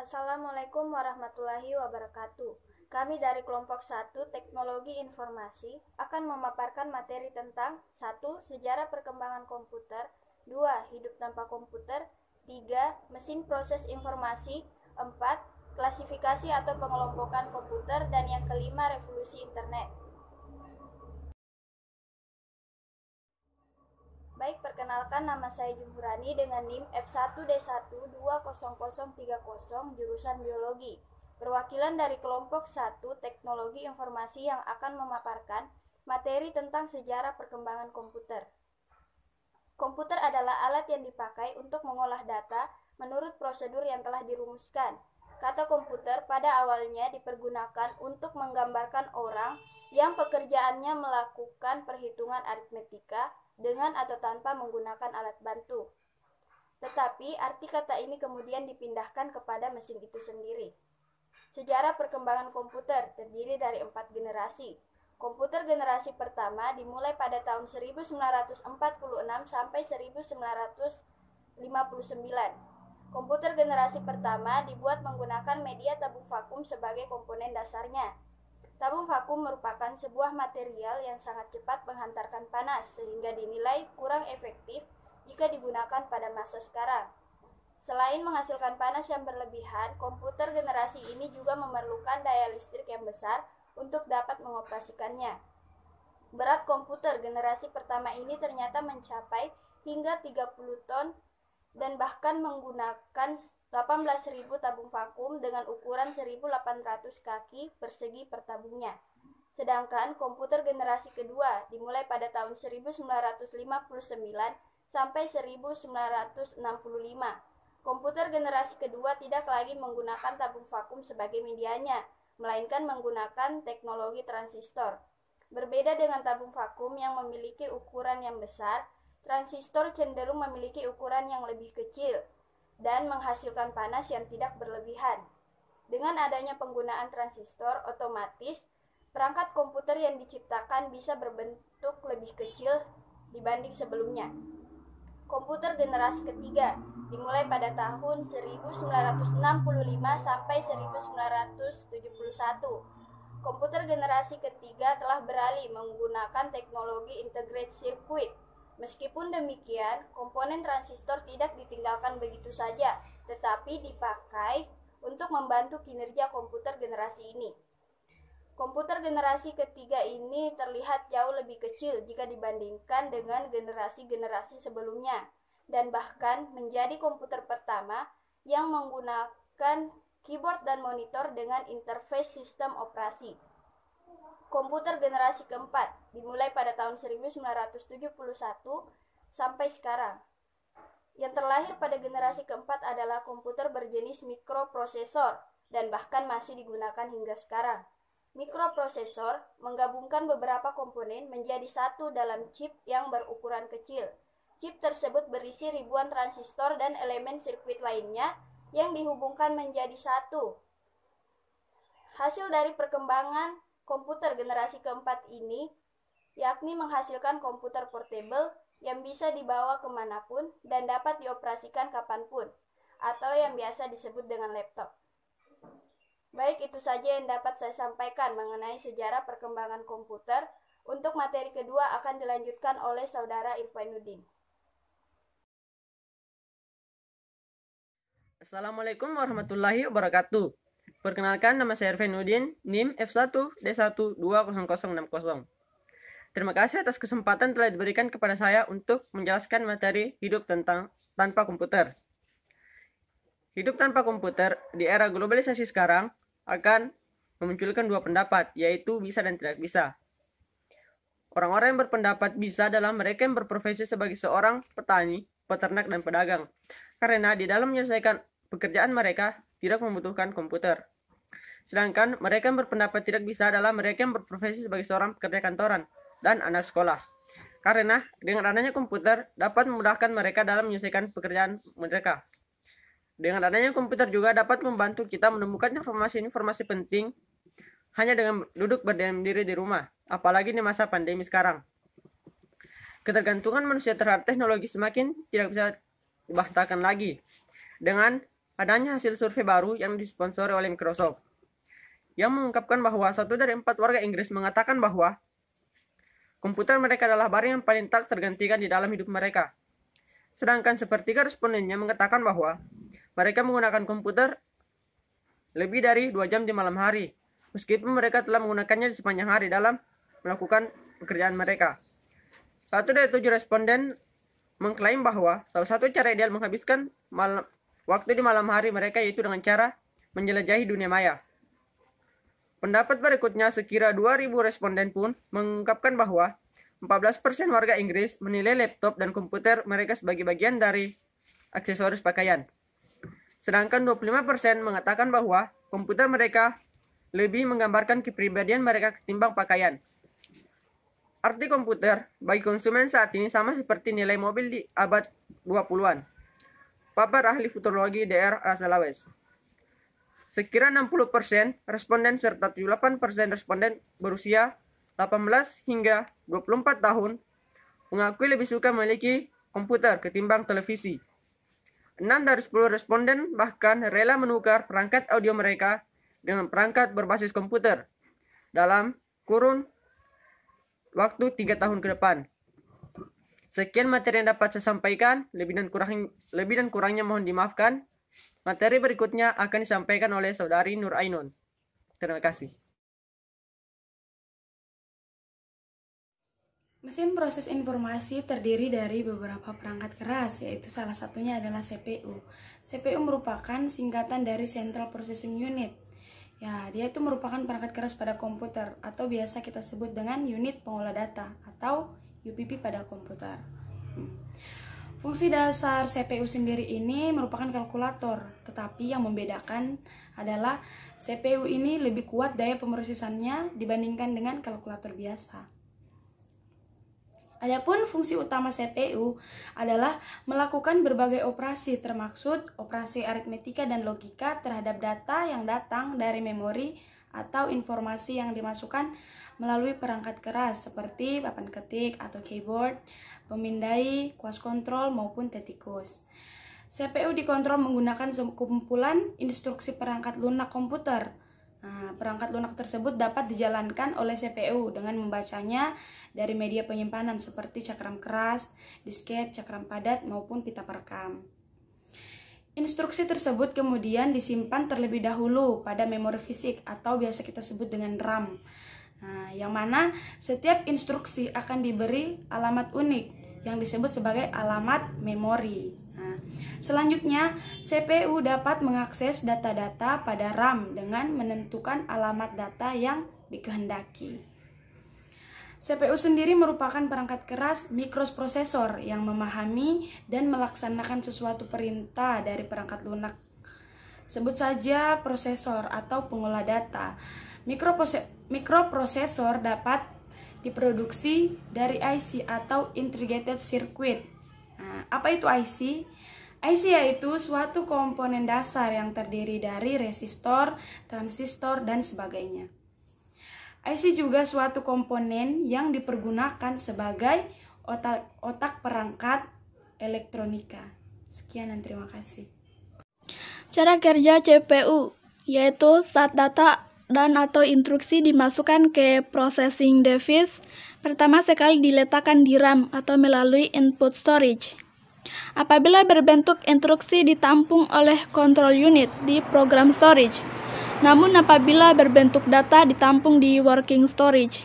Assalamualaikum warahmatullahi wabarakatuh. Kami dari kelompok 1 Teknologi Informasi akan memaparkan materi tentang 1. Sejarah perkembangan komputer, 2. Hidup tanpa komputer, 3. Mesin proses informasi, 4. Klasifikasi atau pengelompokan komputer, dan yang kelima revolusi internet. Baik, perkenalkan, nama saya Jumhurani dengan NIM F1D1200030 jurusan Biologi. Perwakilan dari kelompok 1 Teknologi Informasi yang akan memaparkan materi tentang sejarah perkembangan komputer. Komputer adalah alat yang dipakai untuk mengolah data menurut prosedur yang telah dirumuskan. Kata komputer pada awalnya dipergunakan untuk menggambarkan orang yang pekerjaannya melakukan perhitungan aritmetika dengan atau tanpa menggunakan alat bantu. Tetapi arti kata ini kemudian dipindahkan kepada mesin itu sendiri. Sejarah perkembangan komputer terdiri dari 4 generasi. Komputer generasi pertama dimulai pada tahun 1946 sampai 1959. Komputer generasi pertama dibuat menggunakan media tabung vakum sebagai komponen dasarnya. Tabung vakum merupakan sebuah material yang sangat cepat menghantarkan panas sehingga dinilai kurang efektif jika digunakan pada masa sekarang. Selain menghasilkan panas yang berlebihan, komputer generasi ini juga memerlukan daya listrik yang besar untuk dapat mengoperasikannya. Berat komputer generasi pertama ini ternyata mencapai hingga 30 ton dan bahkan menggunakan 18.000 tabung vakum dengan ukuran 1.800 kaki persegi per tabungnya. Sedangkan komputer generasi kedua dimulai pada tahun 1959 sampai 1965. Komputer generasi kedua tidak lagi menggunakan tabung vakum sebagai medianya, melainkan menggunakan teknologi transistor. Berbeda dengan tabung vakum yang memiliki ukuran yang besar, transistor cenderung memiliki ukuran yang lebih kecil dan menghasilkan panas yang tidak berlebihan. Dengan adanya penggunaan transistor, otomatis perangkat komputer yang diciptakan bisa berbentuk lebih kecil dibanding sebelumnya. Komputer generasi ketiga dimulai pada tahun 1965 sampai 1971. Komputer generasi ketiga telah beralih menggunakan teknologi integrated circuit. Meskipun demikian, komponen transistor tidak ditinggalkan begitu saja, tetapi dipakai untuk membantu kinerja komputer generasi ini. Komputer generasi ketiga ini terlihat jauh lebih kecil jika dibandingkan dengan generasi-generasi sebelumnya, dan bahkan menjadi komputer pertama yang menggunakan keyboard dan monitor dengan interface sistem operasi. Komputer generasi keempat dimulai pada tahun 1971 sampai sekarang. Yang terlahir pada generasi keempat adalah komputer berjenis mikroprosesor dan bahkan masih digunakan hingga sekarang. Mikroprosesor menggabungkan beberapa komponen menjadi satu dalam chip yang berukuran kecil. Chip tersebut berisi ribuan transistor dan elemen sirkuit lainnya yang dihubungkan menjadi satu. Hasil dari perkembangan komputer generasi keempat ini yakni menghasilkan komputer portable yang bisa dibawa kemanapun dan dapat dioperasikan kapanpun, atau yang biasa disebut dengan laptop. Baik, itu saja yang dapat saya sampaikan mengenai sejarah perkembangan komputer. Untuk materi kedua akan dilanjutkan oleh Saudara Irfainuddin. Assalamualaikum warahmatullahi wabarakatuh. Perkenalkan, nama saya Irfainuddin, NIM F1D1200060. Terima kasih atas kesempatan telah diberikan kepada saya untuk menjelaskan materi hidup tanpa komputer. Hidup tanpa komputer di era globalisasi sekarang akan memunculkan dua pendapat, yaitu bisa dan tidak bisa. Orang-orang yang berpendapat bisa adalah mereka yang berprofesi sebagai seorang petani, peternak, dan pedagang, karena di dalam menyelesaikan pekerjaan mereka tidak membutuhkan komputer. Sedangkan mereka yang berpendapat tidak bisa adalah mereka yang berprofesi sebagai seorang pekerja kantoran dan anak sekolah, karena dengan adanya komputer dapat memudahkan mereka dalam menyelesaikan pekerjaan mereka. Dengan adanya komputer juga dapat membantu kita menemukan informasi-informasi penting hanya dengan duduk berdiam diri di rumah, apalagi di masa pandemi sekarang. Ketergantungan manusia terhadap teknologi semakin tidak bisa dibantahkan lagi. Dengan adanya hasil survei baru yang disponsori oleh Microsoft, yang mengungkapkan bahwa 1 dari 4 warga Inggris mengatakan bahwa komputer mereka adalah barang yang paling tak tergantikan di dalam hidup mereka. Sedangkan sepertiga respondennya mengatakan bahwa mereka menggunakan komputer lebih dari 2 jam di malam hari, meskipun mereka telah menggunakannya di sepanjang hari dalam melakukan pekerjaan mereka. 1 dari 7 responden mengklaim bahwa salah satu cara ideal menghabiskan waktu di malam hari mereka yaitu dengan cara menjelajahi dunia maya. Pendapat berikutnya, sekira 2.000 responden pun mengungkapkan bahwa 14% warga Inggris menilai laptop dan komputer mereka sebagai bagian dari aksesoris pakaian. Sedangkan 25% mengatakan bahwa komputer mereka lebih menggambarkan kepribadian mereka ketimbang pakaian. Arti komputer bagi konsumen saat ini sama seperti nilai mobil di abad 20-an. Paper ahli futurologi DR Razalawes. Sekira 60% responden serta 78% responden berusia 18 hingga 24 tahun mengakui lebih suka memiliki komputer ketimbang televisi. 6 dari 10 responden bahkan rela menukar perangkat audio mereka dengan perangkat berbasis komputer dalam kurun waktu 3 tahun ke depan. Sekian materi yang dapat saya sampaikan, lebih dan kurangnya mohon dimaafkan. Materi berikutnya akan disampaikan oleh Saudari Nur Ainun. Terima kasih. Mesin proses informasi terdiri dari beberapa perangkat keras, yaitu salah satunya adalah CPU. CPU merupakan singkatan dari Central Processing Unit. Ya, dia itu merupakan perangkat keras pada komputer, atau biasa kita sebut dengan unit pengolah data, atau UPP pada komputer. Fungsi dasar CPU sendiri ini merupakan kalkulator, tetapi yang membedakan adalah CPU ini lebih kuat daya pemrosesannya dibandingkan dengan kalkulator biasa. Adapun fungsi utama CPU adalah melakukan berbagai operasi, termaksud operasi aritmetika dan logika terhadap data yang datang dari memori atau informasi yang dimasukkan melalui perangkat keras seperti papan ketik atau keyboard, pemindai, kuas kontrol maupun tetikus. CPU dikontrol menggunakan sekumpulan instruksi perangkat lunak komputer. Perangkat lunak tersebut dapat dijalankan oleh CPU dengan membacanya dari media penyimpanan seperti cakram keras, disket, cakram padat, maupun pita perekam. Instruksi tersebut kemudian disimpan terlebih dahulu pada memori fisik atau biasa kita sebut dengan RAM. Yang mana setiap instruksi akan diberi alamat unik yang disebut sebagai alamat memori. Selanjutnya, CPU dapat mengakses data-data pada RAM dengan menentukan alamat data yang dikehendaki. CPU sendiri merupakan perangkat keras mikroprosesor yang memahami dan melaksanakan sesuatu perintah dari perangkat lunak. Sebut saja prosesor atau pengolah data. Mikroprosesor dapat diproduksi dari IC atau Integrated Circuit. Apa itu IC? IC yaitu suatu komponen dasar yang terdiri dari resistor, transistor, dan sebagainya. IC juga suatu komponen yang dipergunakan sebagai otak perangkat elektronika. Sekian dan terima kasih. Cara kerja CPU yaitu saat data dan atau instruksi dimasukkan ke processing device, pertama sekali diletakkan di RAM atau melalui input storage. Apabila berbentuk instruksi ditampung oleh control unit di program storage. Namun apabila berbentuk data ditampung di working storage.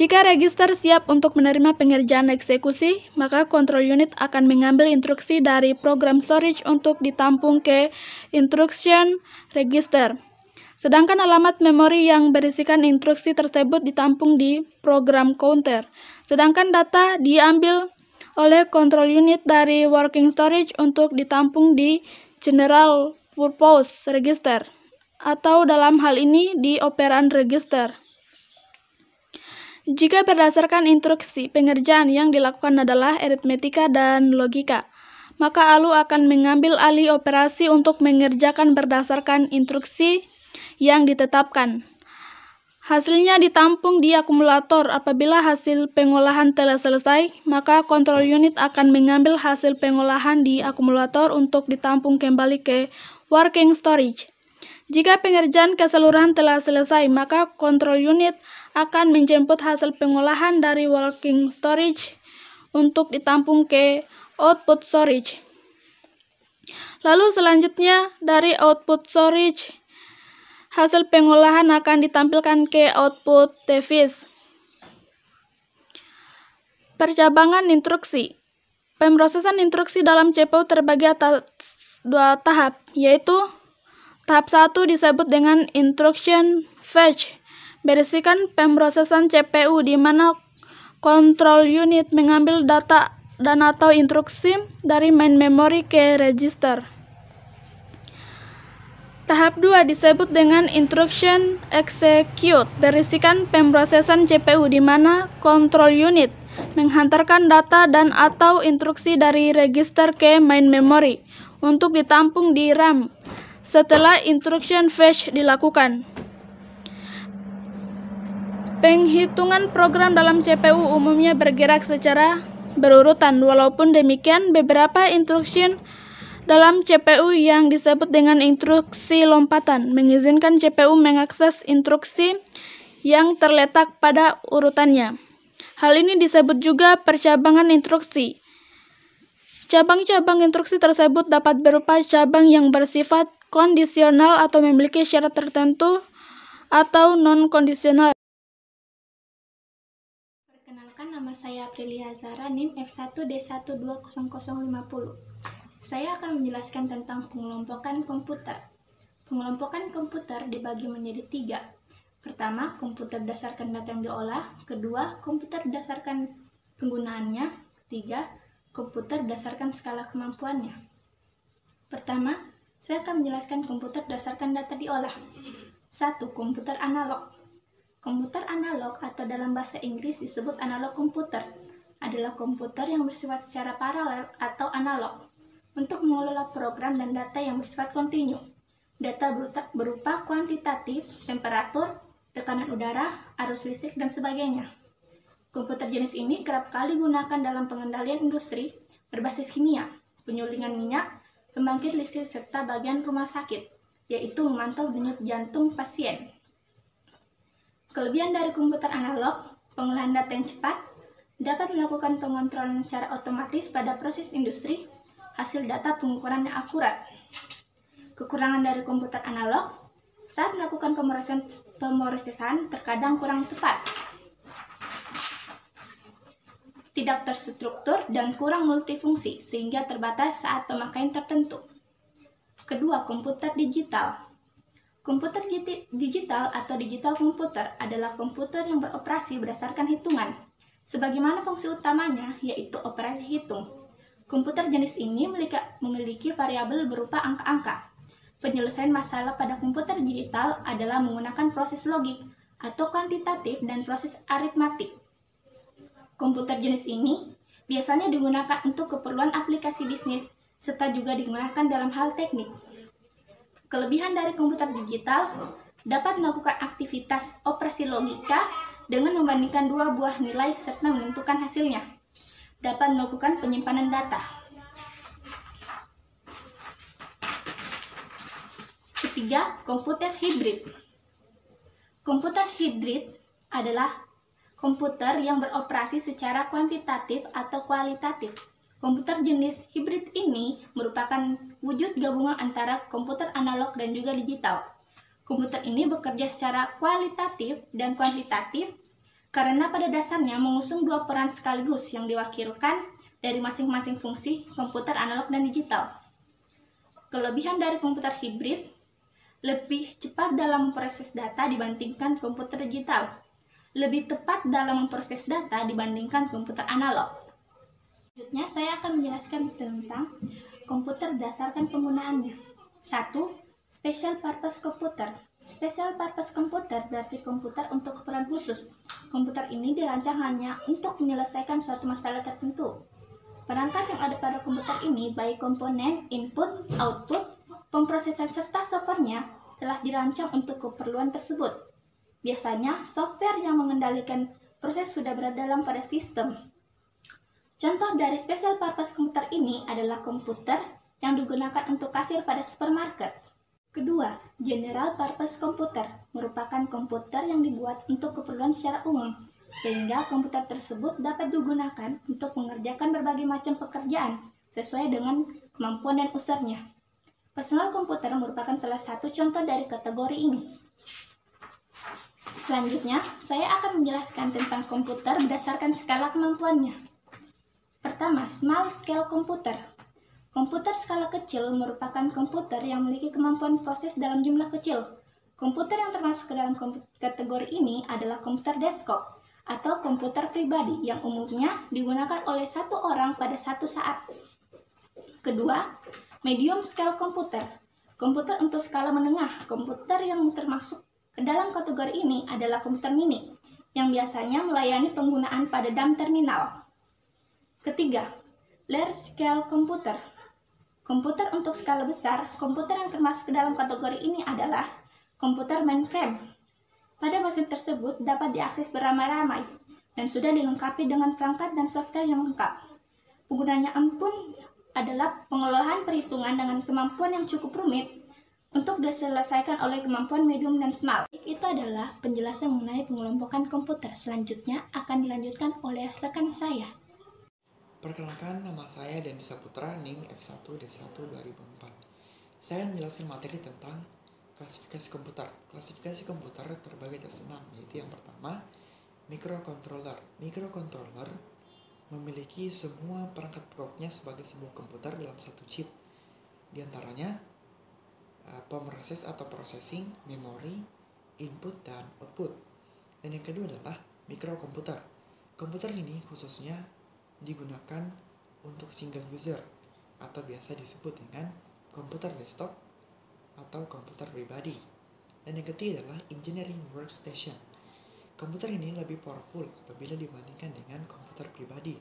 Jika register siap untuk menerima pengerjaan eksekusi, maka control unit akan mengambil instruksi dari program storage untuk ditampung ke instruction register. Sedangkan alamat memori yang berisikan instruksi tersebut ditampung di program counter. Sedangkan data diambil oleh control unit dari working storage untuk ditampung di general purpose register, atau dalam hal ini di operand register. Jika berdasarkan instruksi, pengerjaan yang dilakukan adalah aritmetika dan logika, maka ALU akan mengambil alih operasi untuk mengerjakan berdasarkan instruksi yang ditetapkan. Hasilnya ditampung di akumulator. Apabila hasil pengolahan telah selesai, maka control unit akan mengambil hasil pengolahan di akumulator untuk ditampung kembali ke working storage. Jika pengerjaan keseluruhan telah selesai, maka control unit akan menjemput hasil pengolahan dari working storage untuk ditampung ke output storage. Lalu selanjutnya dari output storage, hasil pengolahan akan ditampilkan ke output device. Percabangan instruksi. Pemrosesan instruksi dalam CPU terbagi atas dua tahap, yaitu tahap 1 disebut dengan instruction fetch, berisikan pemrosesan CPU di mana control unit mengambil data dan atau instruksi dari main memory ke register. Tahap 2 disebut dengan instruction execute, berisikan pemrosesan CPU di mana control unit menghantarkan data dan atau instruksi dari register ke main memory untuk ditampung di RAM setelah instruction fetch dilakukan. Penghitungan program dalam CPU umumnya bergerak secara berurutan. Walaupun demikian, beberapa instruction dalam CPU yang disebut dengan instruksi lompatan mengizinkan CPU mengakses instruksi yang terletak pada urutannya. Hal ini disebut juga percabangan instruksi. Cabang-cabang instruksi tersebut dapat berupa cabang yang bersifat kondisional atau memiliki syarat tertentu atau non-kondisional. Perkenalkan, nama saya Aprilia Zara, NIM F1D1200050. Saya akan menjelaskan tentang pengelompokan komputer. Pengelompokan komputer dibagi menjadi 3. Pertama, komputer berdasarkan data yang diolah. Kedua, komputer berdasarkan penggunaannya. 3, komputer berdasarkan skala kemampuannya. Pertama, saya akan menjelaskan komputer berdasarkan data diolah. 1. Komputer analog. Komputer analog atau dalam bahasa Inggris disebut analog komputer adalah komputer yang bersifat secara paralel atau analog untuk mengelola program dan data yang bersifat kontinu. Data berupa kuantitatif, temperatur, tekanan udara, arus listrik, dan sebagainya. Komputer jenis ini kerap kali digunakan dalam pengendalian industri berbasis kimia, penyulingan minyak, pembangkit listrik, serta bagian rumah sakit, yaitu memantau denyut jantung pasien. Kelebihan dari komputer analog, pengolahan data yang cepat, dapat melakukan pengontrolan secara otomatis pada proses industri, hasil data pengukuran yang akurat. Kekurangan dari komputer analog, saat melakukan pemrosesan terkadang kurang tepat, tidak terstruktur, dan kurang multifungsi, sehingga terbatas saat pemakaian tertentu. Kedua, komputer digital. Komputer digital atau digital komputer adalah komputer yang beroperasi berdasarkan hitungan, sebagaimana fungsi utamanya yaitu operasi hitung. Komputer jenis ini memiliki variabel berupa angka-angka. Penyelesaian masalah pada komputer digital adalah menggunakan proses logik atau kuantitatif dan proses aritmatik. Komputer jenis ini biasanya digunakan untuk keperluan aplikasi bisnis, serta juga digunakan dalam hal teknik. Kelebihan dari komputer digital dapat melakukan aktivitas operasi logika dengan membandingkan dua buah nilai serta menentukan hasilnya. Dapat melakukan penyimpanan data. Ketiga, komputer hibrid. Komputer hibrid adalah komputer yang beroperasi secara kuantitatif atau kualitatif. Komputer jenis hibrid ini merupakan wujud gabungan antara komputer analog dan juga digital. Komputer ini bekerja secara kualitatif dan kuantitatif karena pada dasarnya mengusung dua peran sekaligus yang diwakilkan dari masing-masing fungsi komputer analog dan digital. Kelebihan dari komputer hibrid, lebih cepat dalam memproses data dibandingkan komputer digital, lebih tepat dalam memproses data dibandingkan komputer analog. Selanjutnya, saya akan menjelaskan tentang komputer berdasarkan penggunaannya. 1. Special Purpose Computer. Special Purpose Computer berarti komputer untuk keperluan khusus. Komputer ini dirancang hanya untuk menyelesaikan suatu masalah tertentu. Perangkat yang ada pada komputer ini, baik komponen, input, output, pemrosesan serta softwarenya telah dirancang untuk keperluan tersebut. Biasanya, software yang mengendalikan proses sudah berada dalam pada sistem. Contoh dari special purpose komputer ini adalah komputer yang digunakan untuk kasir pada supermarket. Kedua, general purpose komputer merupakan komputer yang dibuat untuk keperluan secara umum, sehingga komputer tersebut dapat digunakan untuk mengerjakan berbagai macam pekerjaan sesuai dengan kemampuan dan usernya. Personal komputer merupakan salah satu contoh dari kategori ini. Selanjutnya, saya akan menjelaskan tentang komputer berdasarkan skala kemampuannya. Pertama, small scale komputer. Komputer skala kecil merupakan komputer yang memiliki kemampuan proses dalam jumlah kecil. Komputer yang termasuk ke dalam kategori ini adalah komputer desktop atau komputer pribadi yang umumnya digunakan oleh satu orang pada satu saat. Kedua, medium scale komputer. Komputer untuk skala menengah. Komputer yang termasuk ke dalam kategori ini adalah komputer mini yang biasanya melayani penggunaan pada dumb terminal. Ketiga, large scale komputer. Komputer untuk skala besar, komputer yang termasuk ke dalam kategori ini adalah komputer mainframe. Pada mesin tersebut dapat diakses beramai-ramai dan sudah dilengkapi dengan perangkat dan software yang lengkap. Penggunaannya pun adalah pengelolaan perhitungan dengan kemampuan yang cukup rumit untuk diselesaikan oleh kemampuan medium dan small. Itu adalah penjelasan mengenai pengelompokan komputer. Selanjutnya akan dilanjutkan oleh rekan saya. Perkenalkan, nama saya Dendi Saputra, NIM F1D1 2004. Saya menjelaskan materi tentang klasifikasi komputer. Klasifikasi komputer terbagi atas 6, yaitu yang pertama, microcontroller. Microcontroller memiliki semua perangkat pokoknya sebagai sebuah komputer dalam satu chip. Di antaranya, pemroses atau processing, memori, input, dan output. Dan yang kedua adalah mikrokomputer. Komputer ini khususnya digunakan untuk single user atau biasa disebut dengan komputer desktop atau komputer pribadi. Dan yang ketiga adalah engineering workstation. Komputer ini lebih powerful apabila dibandingkan dengan komputer pribadi.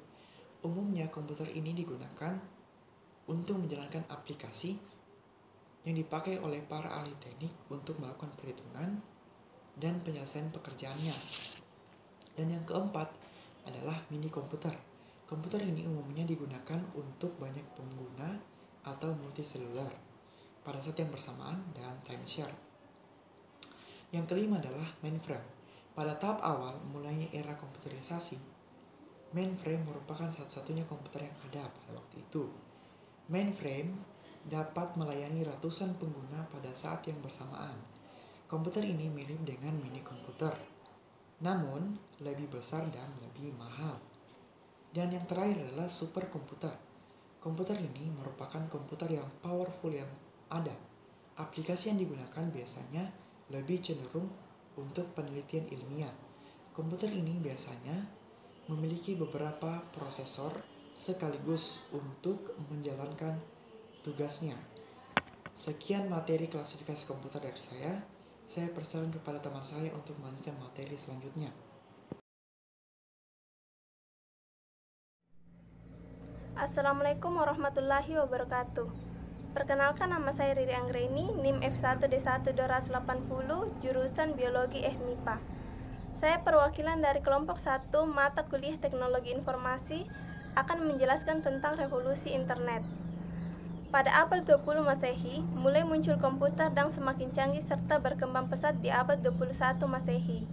Umumnya komputer ini digunakan untuk menjalankan aplikasi yang dipakai oleh para ahli teknik untuk melakukan perhitungan dan penyelesaian pekerjaannya. Dan yang keempat adalah mini komputer. Komputer ini umumnya digunakan untuk banyak pengguna atau multiseluler pada saat yang bersamaan dan timeshare. Yang kelima adalah mainframe. Pada tahap awal mulai era komputerisasi, mainframe merupakan satu-satunya komputer yang ada pada waktu itu. Mainframe dapat melayani ratusan pengguna pada saat yang bersamaan. Komputer ini mirip dengan mini komputer, namun lebih besar dan lebih mahal. Dan yang terakhir adalah superkomputer. Komputer ini merupakan komputer yang powerful yang ada. Aplikasi yang digunakan biasanya lebih cenderung untuk penelitian ilmiah. Komputer ini biasanya memiliki beberapa prosesor sekaligus untuk menjalankan tugasnya. Sekian materi klasifikasi komputer dari saya persilakan kepada teman saya untuk melanjutkan materi selanjutnya. Assalamualaikum warahmatullahi wabarakatuh. Perkenalkan, nama saya Riri Anggreni, NIM F1D1 280, jurusan Biologi MIPA. Saya perwakilan dari kelompok 1 mata kuliah Teknologi Informasi akan menjelaskan tentang revolusi internet. Pada abad 20 Masehi, mulai muncul komputer dan semakin canggih serta berkembang pesat di abad 21 Masehi.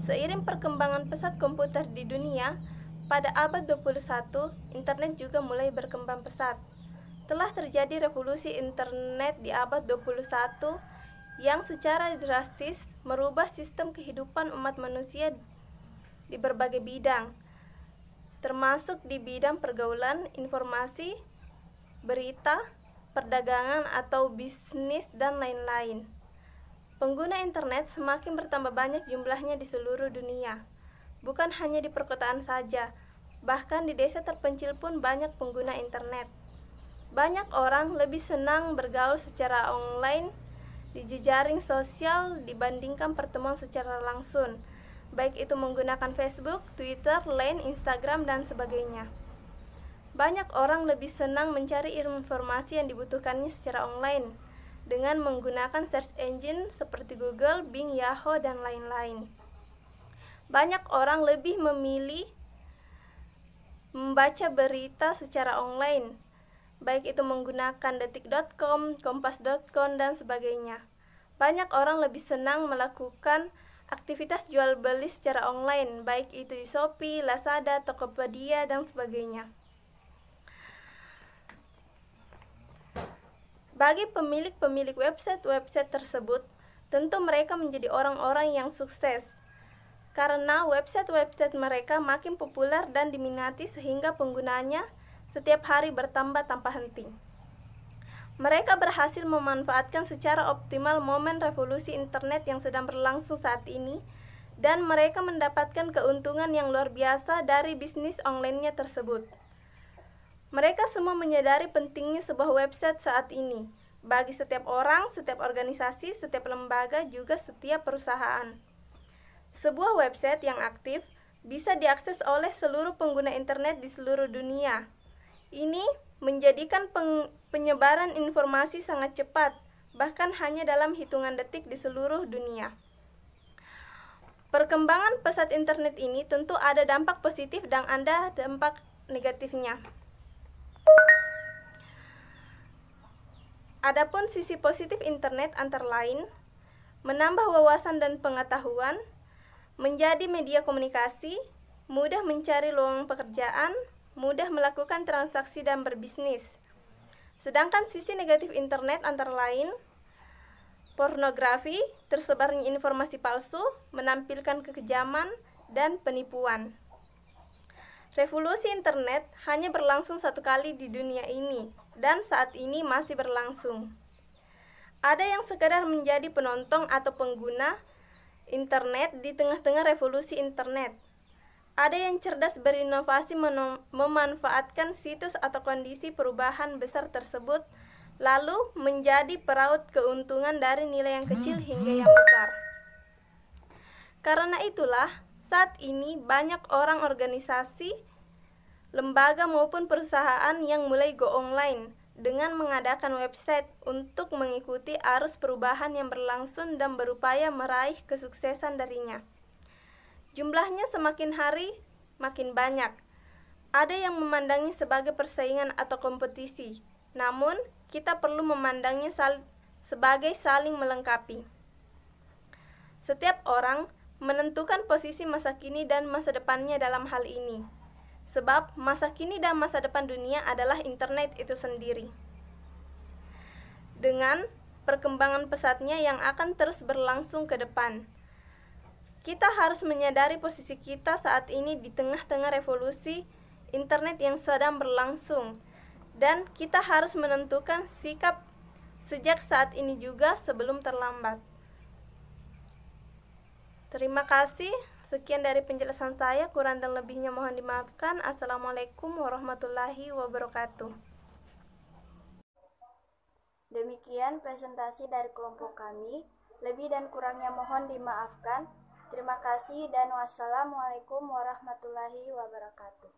Seiring perkembangan pesat komputer di dunia, pada abad 21, internet juga mulai berkembang pesat. Telah terjadi revolusi internet di abad 21 yang secara drastis merubah sistem kehidupan umat manusia di berbagai bidang, termasuk di bidang pergaulan, informasi, berita, perdagangan atau bisnis, dan lain-lain. Pengguna internet semakin bertambah banyak jumlahnya di seluruh dunia. Bukan hanya di perkotaan saja, bahkan di desa terpencil pun banyak pengguna internet. Banyak orang lebih senang bergaul secara online di jejaring sosial dibandingkan pertemuan secara langsung, baik itu menggunakan Facebook, Twitter, Line, Instagram, dan sebagainya. Banyak orang lebih senang mencari informasi yang dibutuhkannya secara online dengan menggunakan search engine seperti Google, Bing, Yahoo, dan lain-lain. Banyak orang lebih memilih membaca berita secara online, baik itu menggunakan detik.com, kompas.com, dan sebagainya. Banyak orang lebih senang melakukan aktivitas jual beli secara online, baik itu di Shopee, Lazada, Tokopedia, dan sebagainya. Bagi pemilik-pemilik website tersebut, tentu mereka menjadi orang-orang yang sukses, karena website mereka makin populer dan diminati sehingga penggunanya setiap hari bertambah tanpa henti. Mereka berhasil memanfaatkan secara optimal momen revolusi internet yang sedang berlangsung saat ini, dan mereka mendapatkan keuntungan yang luar biasa dari bisnis online-nya tersebut. Mereka semua menyadari pentingnya sebuah website saat ini, bagi setiap orang, setiap organisasi, setiap lembaga, juga setiap perusahaan. Sebuah website yang aktif bisa diakses oleh seluruh pengguna internet di seluruh dunia. Ini menjadikan penyebaran informasi sangat cepat, bahkan hanya dalam hitungan detik di seluruh dunia. Perkembangan pesat internet ini tentu ada dampak positif dan ada dampak negatifnya. Adapun sisi positif internet antara lain, menambah wawasan dan pengetahuan, menjadi media komunikasi, mudah mencari lowongan pekerjaan, mudah melakukan transaksi dan berbisnis. Sedangkan sisi negatif internet antara lain, pornografi, tersebarnya informasi palsu, menampilkan kekejaman, dan penipuan. Revolusi internet hanya berlangsung satu kali di dunia ini, dan saat ini masih berlangsung. Ada yang sekadar menjadi penonton atau pengguna internet di tengah-tengah revolusi internet. Ada yang cerdas berinovasi memanfaatkan situs atau kondisi perubahan besar tersebut, lalu menjadi peraut keuntungan dari nilai yang kecil hingga yang besar. Karena itulah, saat ini banyak orang, organisasi, lembaga maupun perusahaan yang mulai go online dengan mengadakan website untuk mengikuti arus perubahan yang berlangsung dan berupaya meraih kesuksesan darinya. Jumlahnya semakin hari makin banyak. Ada yang memandangnya sebagai persaingan atau kompetisi, namun kita perlu memandangnya sebagai saling melengkapi. Setiap orang menentukan posisi masa kini dan masa depannya dalam hal ini. Sebab masa kini dan masa depan dunia adalah internet itu sendiri. Dengan perkembangan pesatnya yang akan terus berlangsung ke depan, kita harus menyadari posisi kita saat ini di tengah-tengah revolusi internet yang sedang berlangsung, dan kita harus menentukan sikap sejak saat ini juga sebelum terlambat. Terima kasih. Sekian dari penjelasan saya, kurang dan lebihnya mohon dimaafkan. Assalamualaikum warahmatullahi wabarakatuh. Demikian presentasi dari kelompok kami. Lebih dan kurangnya mohon dimaafkan. Terima kasih dan wassalamualaikum warahmatullahi wabarakatuh.